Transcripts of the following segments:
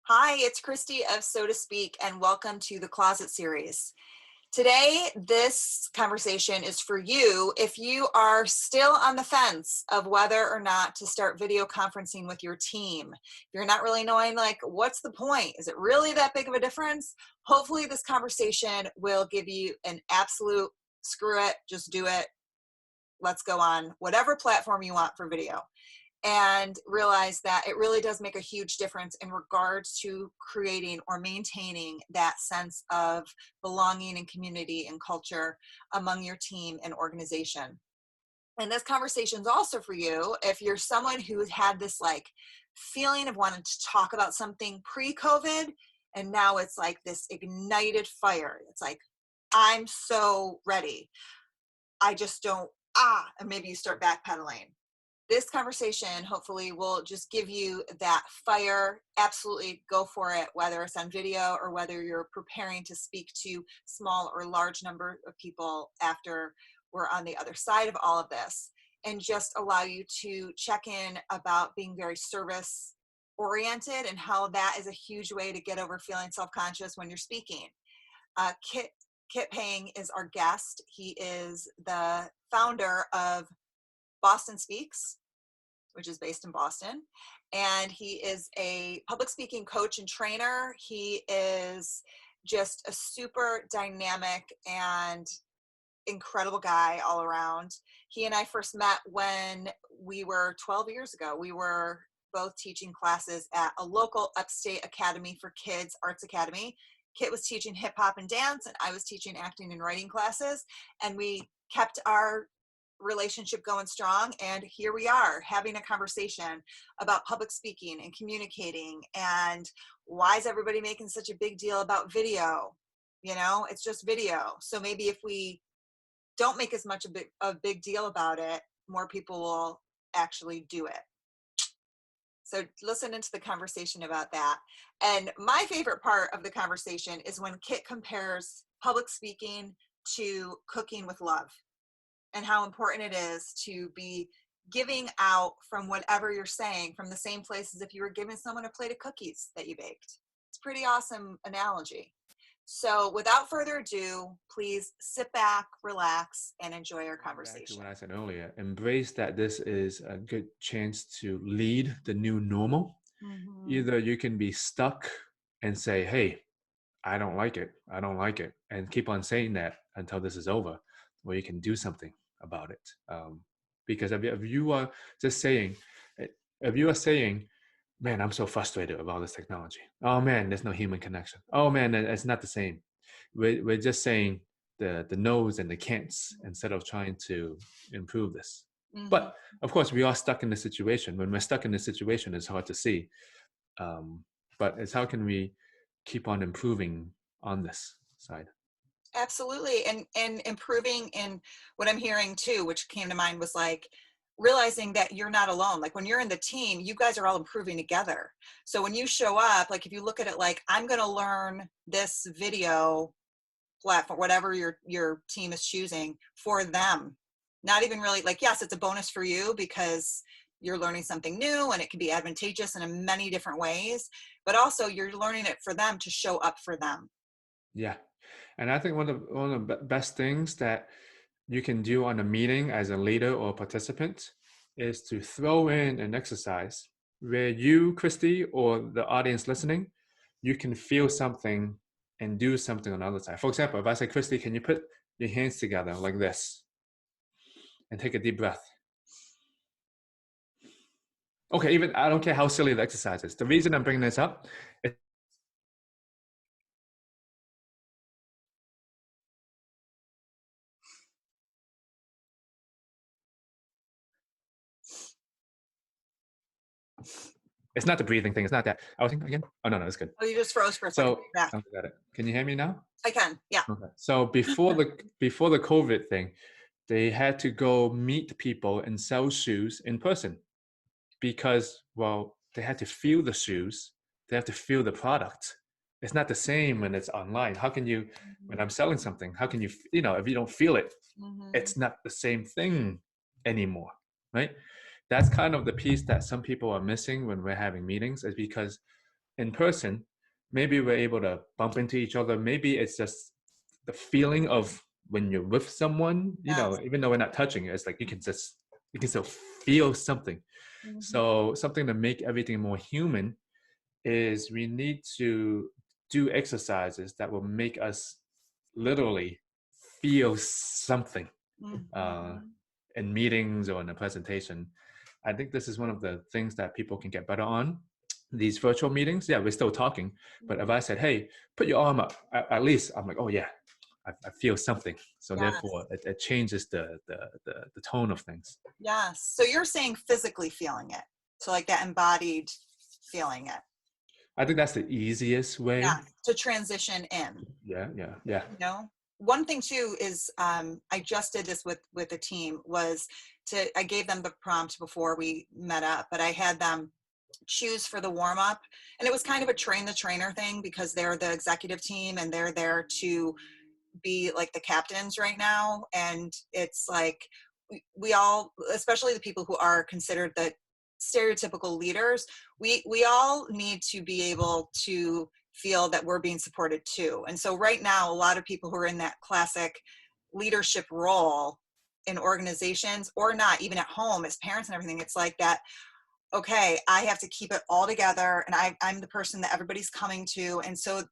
Hi, it's Christy of So to Speak, and welcome to the Closet Series. Today, this conversation is for you if you are still on the fence of whether or not to start video conferencing with your team. If you're not really knowing, like, what's the point? Is it really that big of a difference? Hopefully, this conversation will give you an absolute screw it, just do it. Let's go on whatever platform you want for video, and realize that it really does make a huge difference in regards to creating or maintaining that sense of belonging and community and culture among your team and organization. And this conversation is also for you if you're someone who had this like feeling of wanting to talk about something pre-COVID, and now it's like this ignited fire. It's like, I'm so ready. I just don't, and maybe you start backpedaling. This conversation hopefully will just give you that fire. Absolutely go for it, whether it's on video or whether you're preparing to speak to small or large number of people after we're on the other side of all of this, and just allow you to check in about being very service oriented and how that is a huge way to get over feeling self-conscious when you're speaking. Kit Pang is our guest. He is the founder of Boston Speaks, which is based in Boston. And he is a public speaking coach and trainer. He is just a super dynamic and incredible guy all around. He and I first met when we were 12 years ago. We were both teaching classes at a local upstate academy for kids, Arts Academy. Kit was teaching hip hop and dance, and I was teaching acting and writing classes. And we kept our relationship going strong, and here we are having a conversation about public speaking and communicating, and why is everybody making such a big deal about video? It's just video. So maybe if we don't make as much a big deal about it, more people will actually do it. So listen into the conversation about that. And my favorite part of the conversation is when Kit compares public speaking to cooking with love, and how important it is to be giving out from whatever you're saying from the same place as if you were giving someone a plate of cookies that you baked. It's a pretty awesome analogy. So without further ado, please sit back, relax, and enjoy our Back to conversation. what I said earlier, embrace that this is a good chance to lead the new normal. Mm-hmm. Either you can be stuck and say, hey, I don't like it. I don't like it. And keep on saying that until this is over, or you can do something about it. Because if you are just saying, if you are saying, man, I'm so frustrated about this technology. Oh man, there's no human connection. Oh man, it's not the same. We're just saying the no's and the can'ts instead of trying to improve this. Mm-hmm. But of course, we are stuck in the situation. When we're stuck in the situation, it's hard to see. But it's how can we keep on improving on this side? Absolutely. And improving in what I'm hearing too, which came to mind, was like realizing that you're not alone. Like when you're in the team, you guys are all improving together. So when you show up, like if you look at it like, I'm going to learn this video platform, whatever your team is choosing for them. Not even really like, yes, it's a bonus for you because you're learning something new and it can be advantageous in many different ways, but also you're learning it for them to show up for them. Yeah, and I think one of the best things that you can do on a meeting as a leader or participant is to throw in an exercise where you, Christy, or the audience listening, you can feel something and do something on the other side. For example, if I say, Christy, can you put your hands together like this and take a deep breath? Okay, even I don't care how silly the exercise is. The reason I'm bringing this up is it's not the breathing thing. It's not that. I was thinking again. Oh no, it's good. Oh, you just froze for a second. So Back. I got it. Can you hear me now? I can. Yeah. Okay. So before the COVID thing, they had to go meet people and sell shoes in person because, well, they had to feel the shoes. They have to feel the product. It's not the same when it's online. How can you, when I'm selling something, how can you, if you don't feel it, Mm-hmm. it's not the same thing anymore, right? That's kind of the piece that some people are missing when we're having meetings, is because in person, maybe we're able to bump into each other. Maybe it's just the feeling of when you're with someone, Yes. even though we're not touching, it's like you can still feel something. Mhm. So something to make everything more human is we need to do exercises that will make us literally feel something uh, Mhm. in meetings or in a presentation. I think this is one of the things that people can get better on. These virtual meetings, yeah, we're still talking, but if I said, "Hey, put your arm up," at least I'm like, "Oh yeah, I feel something." So Yes. therefore, it changes the tone of things. Yes. So you're saying physically feeling it. So like that embodied feeling it. I think that's the easiest way. Yeah. To transition in. Yeah, yeah, yeah. You know, one thing too is I just did this with a team was I gave them the prompt before we met up, but I had them choose for the warm up, and it was kind of a train the trainer thing because they're the executive team and they're there to be like the captains right now, and it's like we all, especially the people who are considered the stereotypical leaders, we all need to be able to feel that we're being supported too. And so right now a lot of people who are in that classic leadership role in organizations or not even at home as parents and everything, it's like that, okay, I have to keep it all together and I'm the person that everybody's coming to. And so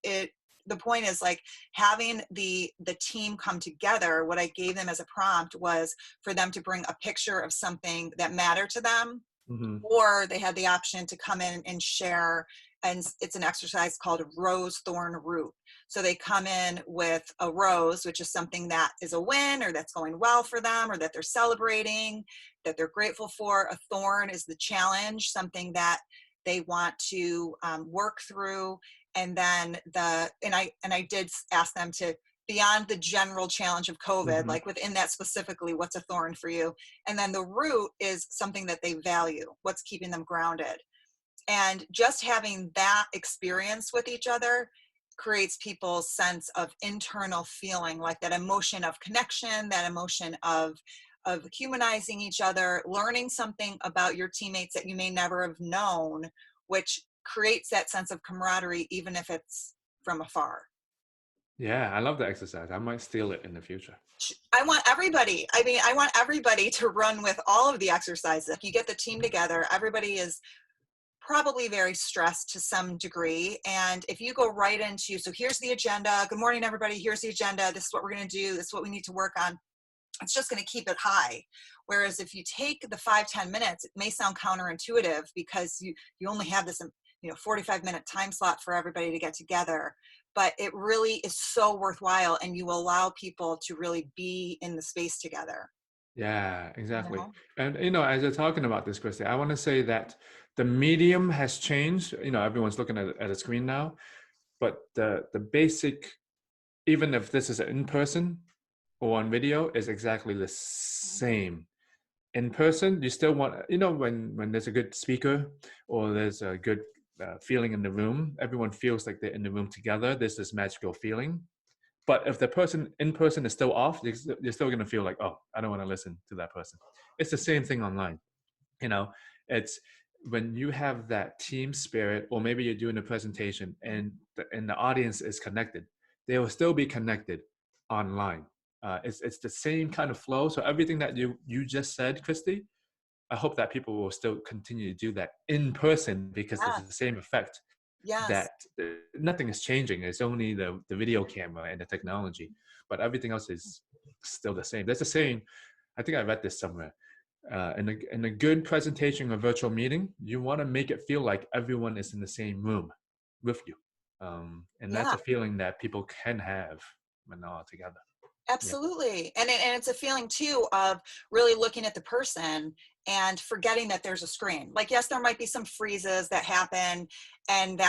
the point is like having the team come together. What I gave them as a prompt was for them to bring a picture of something that mattered to them, Hmm. or they had the option to come in and share, and it's an exercise called rose thorn root. So they come in with a rose, which is something that is a win or that's going well for them or that they're celebrating, that they're grateful for. A thorn is the challenge, something that they want to work through. And then I did ask them to, beyond the general challenge of COVID, Hmm. like within that specifically, what's a thorn for you? And then the root is something that they value, what's keeping them grounded. And just having that experience with each other creates people's sense of internal feeling, like that emotion of connection, that emotion of humanizing each other, learning something about your teammates that you may never have known, which creates that sense of camaraderie, even if it's from afar. Yeah, I love the exercise. I might steal it in the future. I want everybody. I mean, I want everybody to run with all of the exercises. If you get the team together, everybody is probably very stressed to some degree. And if you go right into, so here's the agenda. Good morning, everybody. Here's the agenda. This is what we're going to do. This is what we need to work on. It's just going to keep it high. Whereas if you take the 5-10 minutes, it may sound counterintuitive because you only have this 45-minute time slot for everybody to get together, but it really is so worthwhile, and you allow people to really be in the space together. Yeah, You exactly. know? And as you're talking about this, Christy, I want to say that the medium has changed. Everyone's looking at a screen now, but the basic, even if this is in person or on video, is exactly the same. In person, you still want, when there's a good speaker or there's a good feeling in the room, everyone feels like they're in the room together. There's this magical feeling. But if the person in person is still off, you're still going to feel like, oh, I don't want to listen to that person. It's the same thing online. You know, it's when you have that team spirit, or maybe you're doing a presentation and the audience is connected, they will still be connected online. It's the same kind of flow. So everything that you just said, Christy, I hope that people will still continue to do that in person because it's the Yes. same effect. Yes. That nothing is changing. It's only the video camera and the technology, but everything else is still the same. There's a saying, I think I read this somewhere. In a good presentation or virtual meeting, you want to make it feel like everyone is in the same room with you, and that's Yeah. a feeling that people can have when they're all together. Yeah. Absolutely. And it's a feeling too of really looking at the person and forgetting that there's a screen. Like, yes, there might be some freezes that happen, and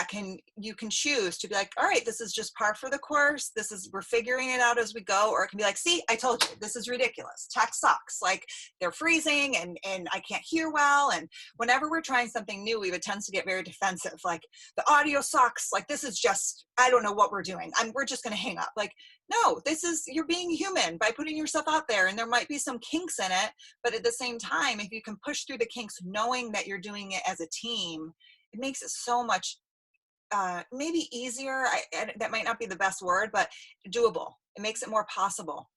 you can choose to be like, all right, this is just par for the course. We're figuring it out as we go. Or it can be like, see, I told you, this is ridiculous. Tech sucks. Like, they're freezing and I can't hear well. And whenever we're trying something new, we would tend to get very defensive. Like, the audio sucks. Like, this is just, I don't know what we're doing. We're just going to hang up. Like, no, you're being human by putting yourself out there, and there might be some kinks in it, but at the same time, if you can push through the kinks knowing that you're doing it as a team, it makes it so much maybe easier. That might not be the best word, but doable. It makes it more possible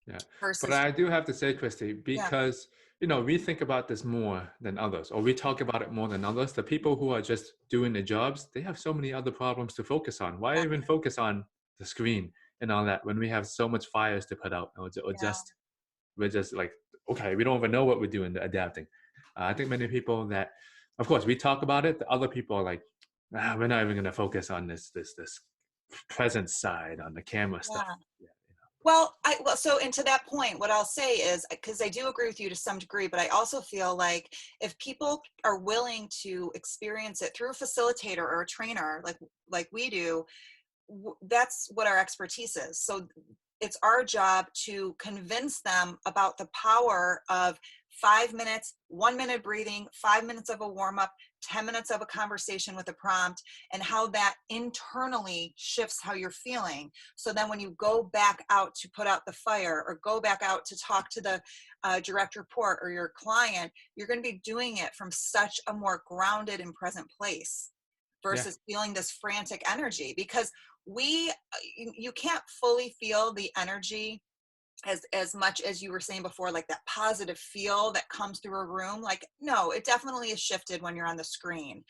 Yeah. But versus, I do have to say, Christy, yeah, because we think about this more than others, or we talk about it more than others. The people who are just doing the jobs, they have so many other problems to focus on. Why yeah, even focus on the screen and all that when we have so much fires to put out, or yeah, just we're just like, okay, we don't even know what we're doing, adapting. I think many people that, of course, we talk about it. The other people are like, we're not even going to focus on this present side on the camera stuff. yeah. Yeah. Well, so, and to that point, what I'll say is, because I do agree with you to some degree, but I also feel like if people are willing to experience it through a facilitator or a trainer, like we do, that's what our expertise is. So it's our job to convince them about the power of 5 minutes, 1 minute breathing, 5 minutes of a warm up, 10 minutes of a conversation with a prompt, and how that internally shifts how you're feeling. So then when you go back out to put out the fire or go back out to talk to the direct report or your client, you're going to be doing it from such a more grounded and present place Yeah. versus feeling this frantic energy, because you can't fully feel the energy as much as you were saying before, like that positive feel that comes through a room. Like, no, it definitely is shifted when you're on the screen.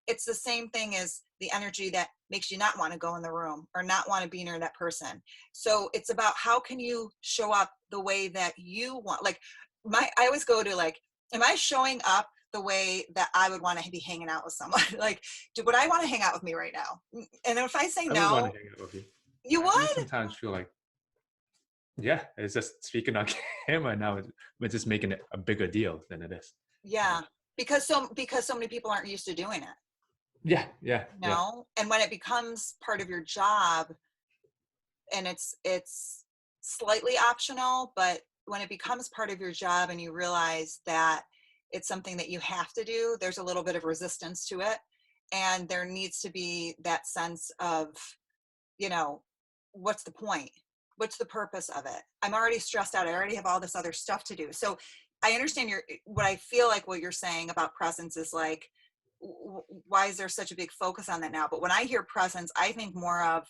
It's the same thing as the energy that makes you not want to go in the room or not want to be near that person. So it's about how can you show up the way that you want. Like, I always go to, like, am I showing up the way that I would want to be hanging out with someone? Like, would I want to hang out with me right now? And if I say I would want to no, hang out with you. you I do would? sometimes feel like, yeah, it's just speaking on camera now. We're just making it a bigger deal than it is. Yeah. Because so many people aren't used to doing it, Yeah, yeah, yeah. and when it becomes part of your job, and it's slightly optional, but when it becomes part of your job and you realize that it's something that you have to do, there's a little bit of resistance to it. And there needs to be that sense of, you know, what's the point? What's the purpose of it? I'm already stressed out. I already have all this other stuff to do. So I understand what I feel like what you're saying about presence is like, why is there such a big focus on that now? But when I hear presence, I think more of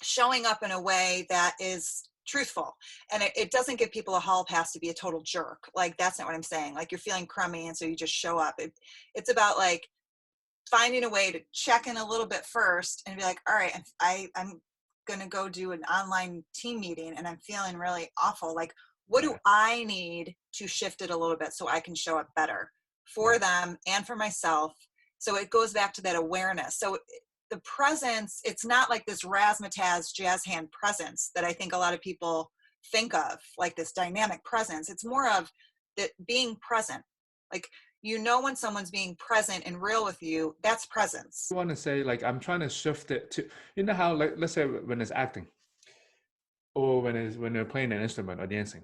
showing up in a way that is truthful, and it doesn't give people a hall pass to be a total jerk. Like, that's not what I'm saying. Like, you're feeling crummy and so you just show up. It's about like finding a way to check in a little bit first and be like, all right, I'm gonna go do an online team meeting and I'm feeling really awful. Like, what do Yeah, I need to shift it a little bit so I can show up better for yeah. them and for myself? So it goes back to that awareness. So the presence, it's not like this razzmatazz jazz hand presence that I think a lot of people think of, like this dynamic presence. It's more of that being present. Like, when someone's being present and real with you, that's presence. I want to say, like, I'm trying to shift it to, how, like, let's say when it's acting, or when they're playing an instrument or dancing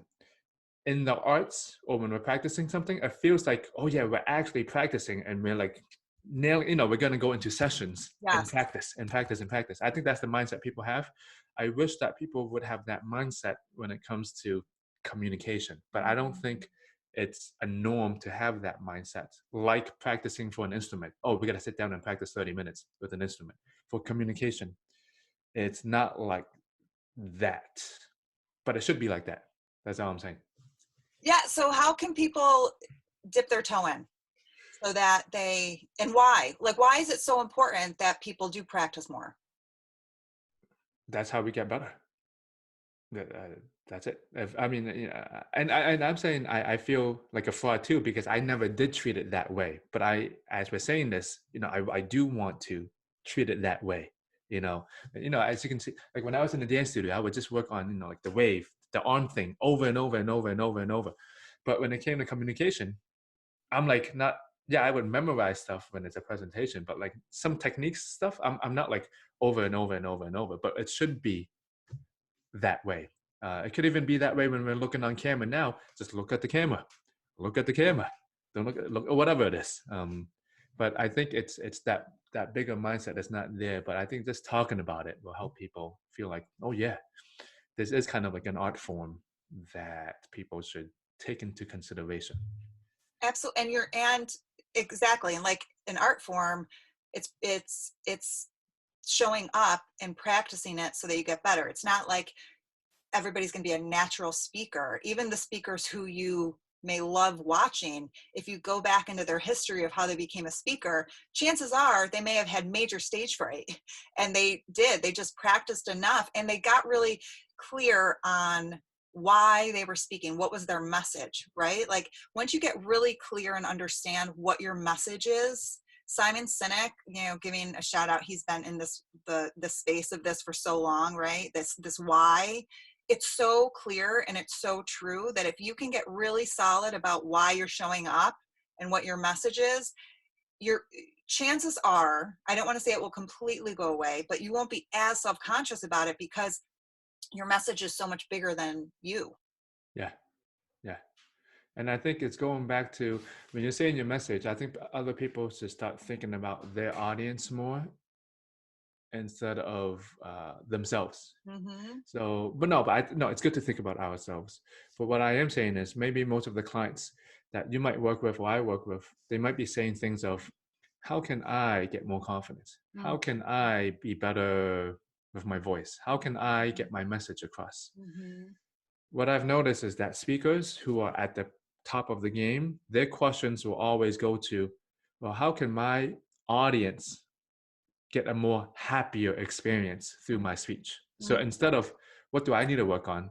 in the arts, or when we're practicing something, it feels like, oh yeah, we're actually practicing, and we're like nail, we're going to go into sessions and Yes. practice and practice and practice. I think that's the mindset people have. I wish that people would have that mindset when it comes to communication, but I don't think it's a norm to have that mindset, like practicing for an instrument. Oh, we got to sit down and practice 30 minutes with an instrument. For communication, it's not like that, but it should be like that. That's all I'm saying. Yeah. So how can people dip their toe in so that and why? Like, why is it so important that people do practice more? That's how we get better. That, that's it. I mean, and I'm saying I feel like a fraud too, because I never did treat it that way. But as we're saying this, I do want to treat it that way. As you can see, like when I was in the dance studio, I would just work on, like the wave, the arm thing over and over and over and over and over. But when it came to communication, I'm like not. Yeah, I would memorize stuff when it's a presentation, but like some techniques stuff, I'm not like over and over and over and over. But it should be that way. It could even be that way when we're looking on camera now. Just look at the camera. Look at the camera. Don't look whatever it is. But I think it's that bigger mindset that's not there. But I think just talking about it will help people feel like, oh yeah, this is kind of like an art form that people should take into consideration. Absolutely. And exactly. And like an art form, it's showing up and practicing it so that you get better. It's not like everybody's going to be a natural speaker. Even the speakers who you may love watching, if you go back into their history of how they became a speaker, chances are they may have had major stage fright. And they just practiced enough, and they got really clear on why they were speaking, what was their message, right? Like once you get really clear and understand what your message is. Simon Sinek, giving a shout out, he's been in the space of this for so long, right? This why. It's so clear and it's so true that if you can get really solid about why you're showing up and what your message is, your chances are, I don't want to say it will completely go away, but you won't be as self-conscious about it because your message is so much bigger than you. Yeah. Yeah. And I think it's going back to when you're saying your message, I think other people should start thinking about their audience more instead of themselves. Mm-hmm. So, but it's good to think about ourselves. But what I am saying is maybe most of the clients that you might work with or I work with, they might be saying things of, how can I get more confidence? How can I be better with my voice? How can I get my message across? Mm-hmm. What I've noticed is that speakers who are at the top of the game, their questions will always go to, well, how can my audience get a more happier experience through my speech? So instead of what do I need to work on,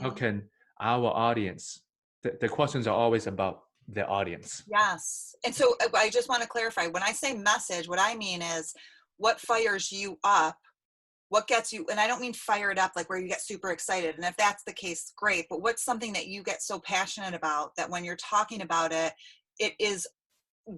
how Mm-hmm. can our audience, the questions are always about the audience. Yes. And so I just want to clarify, when I say message, what I mean is what fires you up, what gets you, and I don't mean fired up like where you get super excited. And if that's the case, great. But what's something that you get so passionate about that when you're talking about it, it is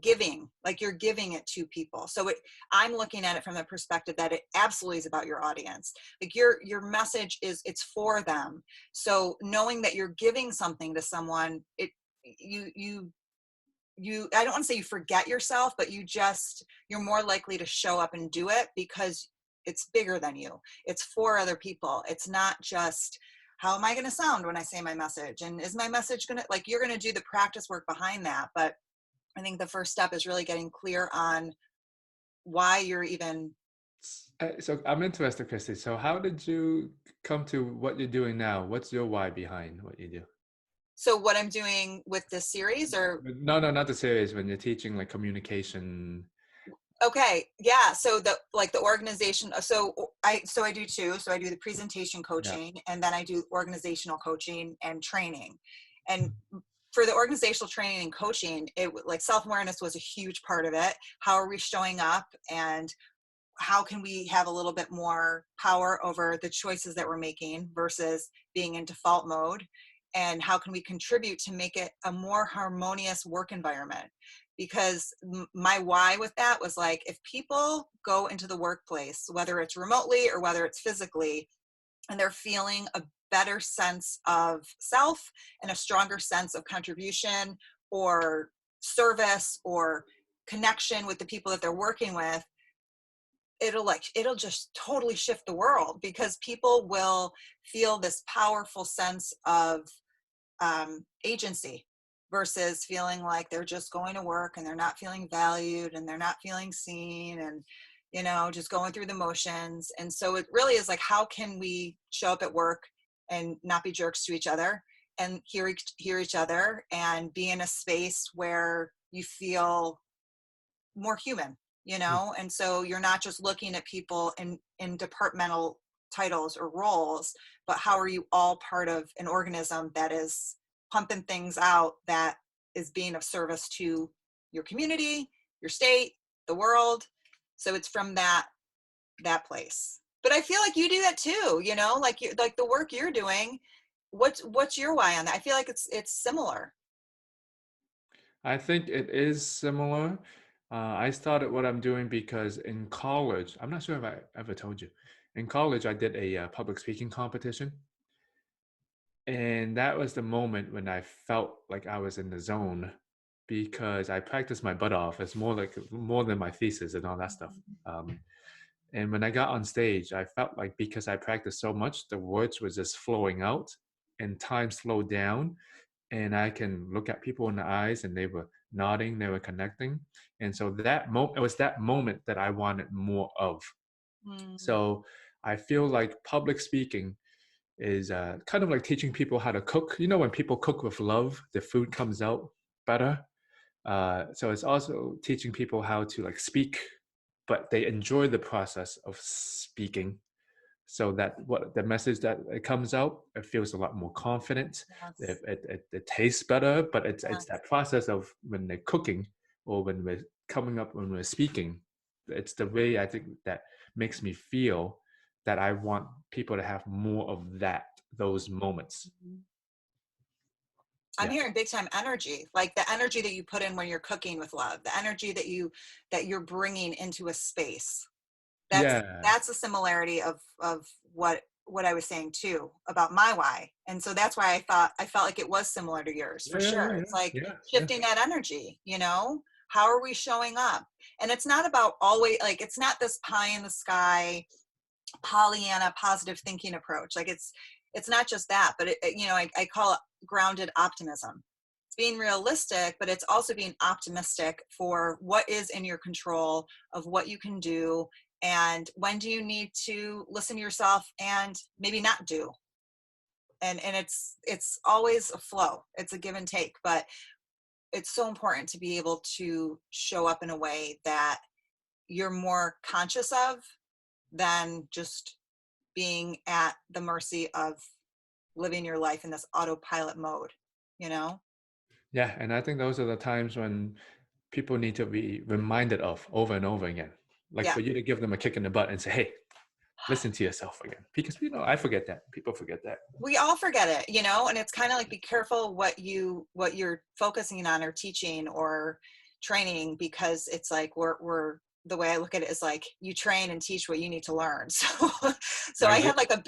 giving, like you're giving it to people. So I'm looking at it from the perspective that it absolutely is about your audience. Like your message is for them. So knowing that you're giving something to someone, I don't want to say you forget yourself, but you're more likely to show up and do it because it's bigger than you. It's for other people. It's not just, how am I going to sound when I say my message? And is my message going to, like, you're going to do the practice work behind that. But I think the first step is really getting clear on why you're even. So I'm interested, Christy. So how did you come to what you're doing now? What's your why behind what you do? So what I'm doing with this series, or No, not the series. When you're teaching like communication. okay, yeah. So the organization. So I do two. So I do the presentation Yeah. coaching, and then I do organizational coaching and training. And for the organizational training and coaching, like self-awareness was a huge part of it. How are we showing up, and how can we have a little bit more power over the choices that we're making versus being in default mode? And how can we contribute to make it a more harmonious work environment? Because my why with that was like, if people go into the workplace, whether it's remotely or whether it's physically, and they're feeling a better sense of self and a stronger sense of contribution or service or connection with the people that they're working with, it'll just totally shift the world, because people will feel this powerful sense of agency versus feeling like they're just going to work and they're not feeling valued and they're not feeling seen and just going through the motions. And so it really is like, how can we show up at work and not be jerks to each other and hear each other and be in a space where you feel more human, and so you're not just looking at people in departmental titles or roles, but how are you all part of an organism that is pumping things out that is being of service to your community, your state, the world. So it's from that place. But I feel like you do that too, like the work you're doing. What's your why on that? I feel like it's similar. I think it is similar. I started what I'm doing because in college, I'm not sure if I ever told you, in college, I did a public speaking competition. And that was the moment when I felt like I was in the zone because I practiced my butt off. It's more than my thesis and all that stuff. And when I got on stage, I felt like because I practiced so much, the words were just flowing out and time slowed down. And I can look at people in the eyes and they were nodding, they were connecting. And so it was that moment that I wanted more of. Mm. So I feel like public speaking is kind of like teaching people how to cook. You know, when people cook with love, the food comes out better. So it's also teaching people how to like speak, but they enjoy the process of speaking, so that what the message that it comes out, it feels a lot more confident. Yes. It tastes better, but it's Yes. that process of when they're cooking or when we're coming up when we're speaking. It's the way I think that makes me feel that I want people to have more of that, those moments. Mhm. I'm Yeah. hearing big time energy, like the energy that you put in when you're cooking with love, the energy that you're bringing into a space. That's Yeah. that's a similarity of what I was saying too about my why. And so that's why I felt like it was similar to yours Yeah. for Yeah. sure. Yeah. It's like Yeah. Yeah. shifting that energy, you know? How are we showing up? And it's not about always like it's not this pie in the sky Pollyanna positive thinking approach. Like it's not just that, but I call it grounded optimism. It's being realistic, but it's also being optimistic for what is in your control of what you can do and when do you need to listen to yourself and maybe not do. And it's always a flow. It's a give and take, but it's so important to be able to show up in a way that you're more conscious of than just being at the mercy of living your life in this autopilot mode, you know? Yeah, and I think those are the times when people need to be reminded of over and over again. Like Yeah. for you to give them a kick in the butt and say, "Hey, listen to yourself again," because I forget that. People forget that. We all forget it, you know, and it's kind of like be careful what you're focusing on or teaching or training because it's like we're the way I look at it is like you train and teach what you need to learn. So I I agree. had like a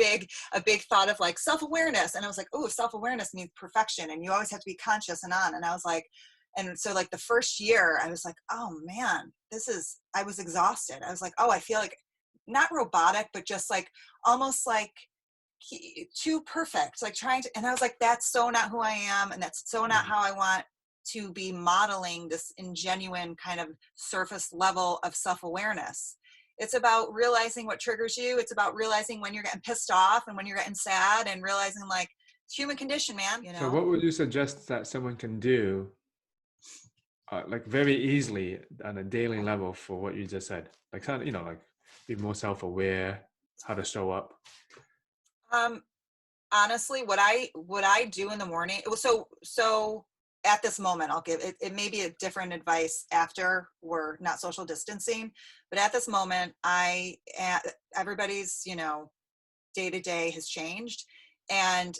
big thought of like self-awareness and I was like, oh, self-awareness means perfection and you always have to be conscious and on. And I was like, and so like the first year I was like, oh man, I was exhausted. I was like, oh, I feel like not robotic, but just like almost like too perfect, like trying to, and I was like, that's so not who I am. And that's so not Mhm. how I want to be modeling this ingenuine kind of surface level of self-awareness. It's about realizing what triggers you. It's about realizing when you're getting pissed off and when you're getting sad and realizing like it's human condition, man, you So, know? what would you suggest that someone can do, like very easily on a daily level, for what you just said? Like, kind of, like be more self-aware, how to show up. Um, honestly, what I do in the morning, so at this moment I'll give it may be a different advice after we're not social distancing, but at this moment everybody's day to day has changed and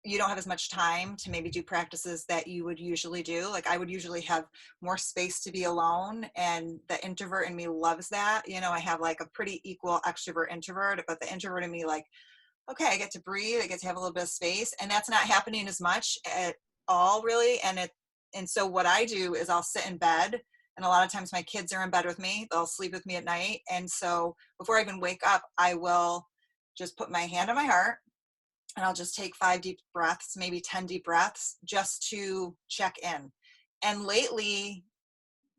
you don't have as much time to maybe do practices that you would usually do. Like I would usually have more space to be alone and the introvert in me loves that. I have like a pretty equal extrovert introvert, but the introvert in me like, okay, I get to breathe, I get to have a little bit of space, and that's not happening as much at all, really. And so what I do is I'll sit in bed, and a lot of times my kids are in bed with me. They'll sleep with me at night, and so before I even wake up, I will just put my hand on my heart, and I'll just take 5 deep breaths, maybe 10 deep breaths, just to check in. And lately,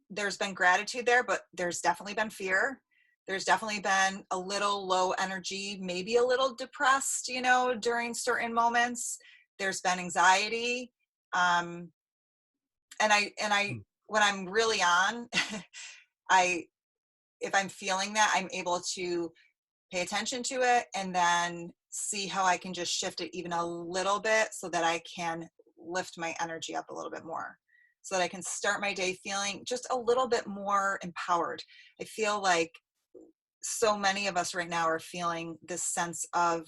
there's been gratitude there, but there's definitely been fear. There's definitely been a little low energy, maybe a little depressed, during certain moments. There's been anxiety. Um, and I, Mm. when I'm really on, I, if I'm feeling that, I'm able to pay attention to it and then see how I can just shift it even a little bit so that I can lift my energy up a little bit more so that I can start my day feeling just a little bit more empowered. I feel like so many of us right now are feeling this sense of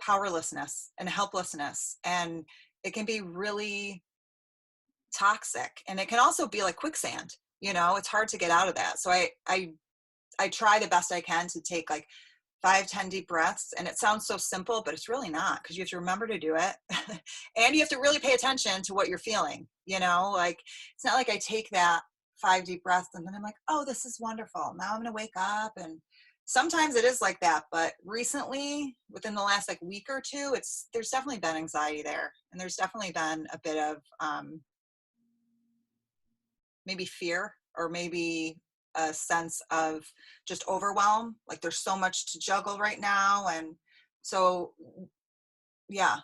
powerlessness and helplessness, and it can be really toxic, and it can also be like quicksand. It's hard to get out of that. So I try the best I can to take like 5, 10 deep breaths. And it sounds so simple, but it's really not because you have to remember to do it. And you have to really pay attention to what you're feeling. Like it's not like I take that 5 deep breaths and then I'm like, oh, this is wonderful. Now I'm going to wake up. And sometimes it is like that. But recently, within the last like week or two, there's definitely been anxiety there. And there's definitely been a bit of maybe fear or maybe a sense of just overwhelm. Like there's so much to juggle right now. And so, yeah.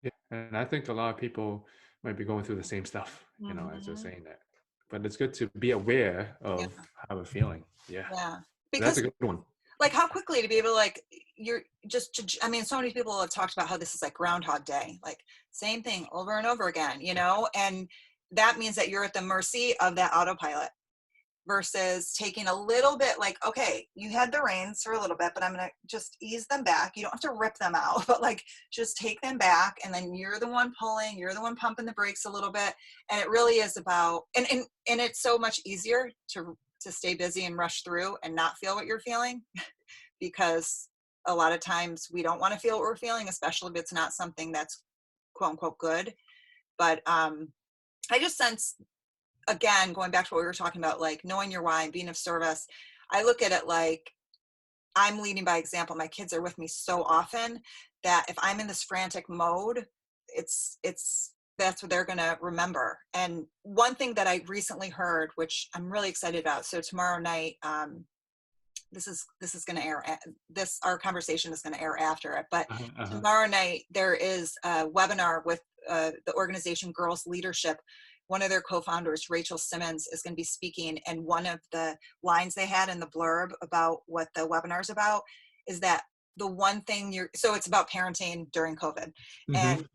Yeah, and I think a lot of people might be going through the same stuff, as you're Mhm. saying that. But it's good to be aware Yeah. of how we're feeling. Yeah, Yeah. that's Because a good one. like how quickly to be able to like you're just I mean, so many people have talked about how this is like Groundhog Day, like same thing over and over again, and that means that you're at the mercy of that autopilot versus taking a little bit like, okay, you had the reins for a little bit, but I'm going to just ease them back. You don't have to rip them out, but like just take them back. And then you're the one pulling, you're the one pumping the brakes a little bit. And it really is about, and it's so much easier to stay busy and rush through and not feel what you're feeling because a lot of times we don't want to feel what we're feeling, especially if it's not something that's quote unquote good. But I just sense, again, going back to what we were talking about, like knowing your why and being of service, I look at it like I'm leading by example. My kids are with me so often that if I'm in this frantic mode, it's that's what they're going to remember. And one thing that I recently heard, which I'm really excited about. So tomorrow night, this is going to air. Our conversation is going to air after it. But Uh-huh. tomorrow night there is a webinar with the organization Girls Leadership. One of their co-founders, Rachel Simmons, is going to be speaking, and one of the lines they had in the blurb about what the webinar is about is that the one thing so it's about parenting during COVID, Mm-hmm. and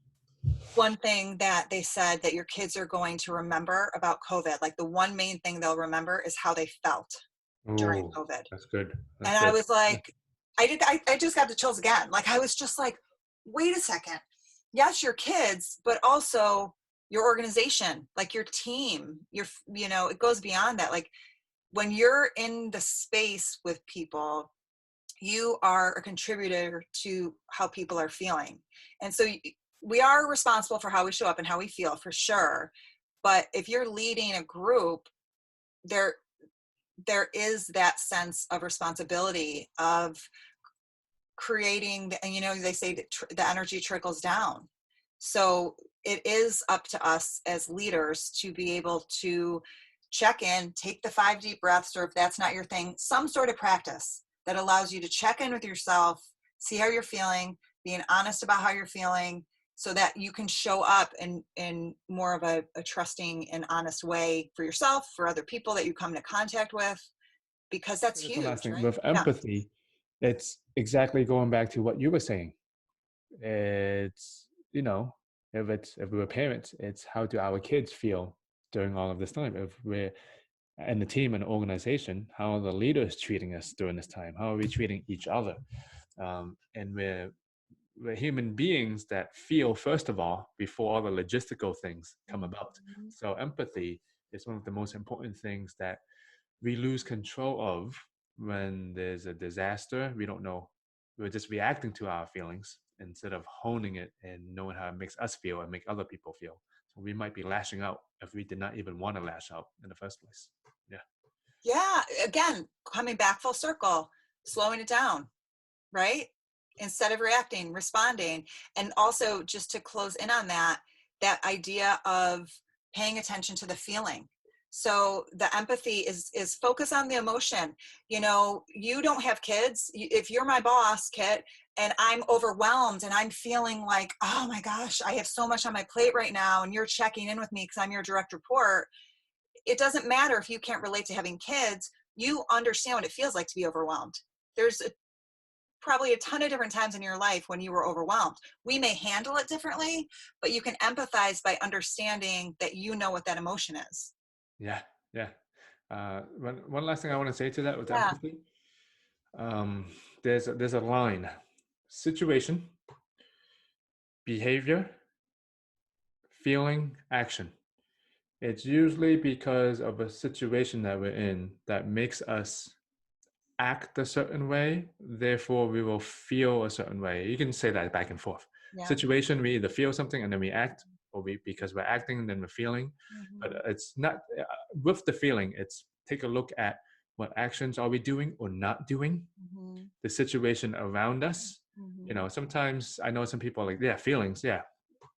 one thing that they said that your kids are going to remember about COVID, like the one main thing they'll remember is how they felt during Oh, COVID. that's good. That's And I good. was like, I just got the chills again. Like, I was just like, wait a second. Yes, your kids, but also your organization, like your team, it goes beyond that. Like when you're in the space with people, you are a contributor to how people are feeling. And so we are responsible for how we show up and how we feel for sure. But if you're leading a group, there is that sense of responsibility of creating and they say that the energy trickles down. So it is up to us as leaders to be able to check in, take the 5 deep breaths, or if that's not your thing, some sort of practice that allows you to check in with yourself, see how you're feeling, being honest about how you're feeling, so that you can show up in more of a trusting and honest way for yourself, for other people that you come into contact with, because that's There's one huge, last thing right? with Yeah. empathy. It's exactly going back to what you were saying. It's if we're parents, it's how do our kids feel during all of this time. If we're in the team and organization, how are the leaders treating us during this time? How are we treating each other? And we're human beings that feel first of all before all the logistical things come about. Mhm. So empathy is one of the most important things that we lose control of when there's a disaster. We don't know. We're just reacting to our feelings instead of honing it and knowing how it makes us feel and make other people feel. So we might be lashing out if we did not even want to lash out in the first place. Yeah. Yeah, again, coming back full circle, slowing it down, right? Instead of reacting, responding. And also, just to close in on that idea of paying attention to the feeling. So the empathy is focus on the emotion. You don't have kids. If you're my boss, Kit, and I'm overwhelmed and I'm feeling like, oh my gosh, I have so much on my plate right now, and you're checking in with me because I'm your direct report, it doesn't matter if you can't relate to having kids. You understand what it feels like to be overwhelmed. There's probably a ton of different times in your life when you were overwhelmed. We may handle it differently, but you can empathize by understanding that you know what that emotion is. Yeah. Yeah. One last thing I want to say to that with Yeah. empathy. There's a line: situation, behavior, feeling, action. It's usually because of a situation that we're in that makes us act a certain way. Therefore, we will feel a certain way. You can say that back and forth. Yeah. Situation, we either feel something and then we act, or because we're acting and then we're feeling. But Mhm. it's not with the feeling. It's take a look at what actions are we doing or not doing. Mhm. The situation around us. Mhm. Sometimes I know some people are like, yeah, feelings. Yeah,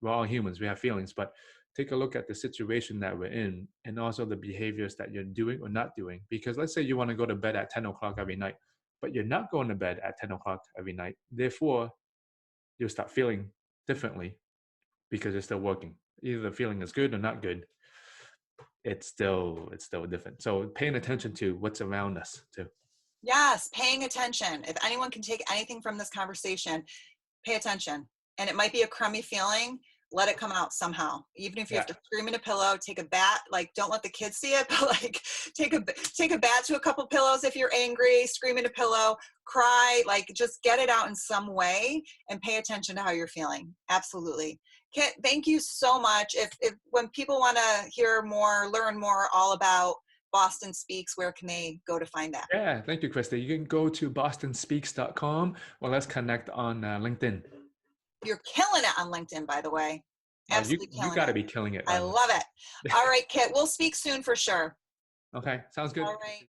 we're all humans. We have feelings, but take a look at the situation that we're in and also the behaviors that you're doing or not doing. Because let's say you want to go to bed at 10 o'clock every night, but you're not going to bed at 10 o'clock every night. Therefore, you'll start feeling differently because it's still working. Either the feeling is good or not good. It's still different. So paying attention to what's around us too. Yes, paying attention. If anyone can take anything from this conversation, pay attention. And it might be a crummy feeling. Let it come out somehow. Even if you have to scream in a pillow, take a bat, like don't let the kids see it, but like take a bat to a couple pillows if you're angry, scream in a pillow, cry, like just get it out in some way and pay attention to how you're feeling. Absolutely. Kit, thank you so much. If when people want to hear more, learn more all about Boston Speaks, where can they go to find that? Yeah, thank you, Krista. You can go to bostonspeaks.com or let's connect on LinkedIn. You're killing it on LinkedIn, by the way. Absolutely killing it. You got to be killing it. I love it. All right, Kit, we'll speak soon for sure. Okay, sounds good. All right.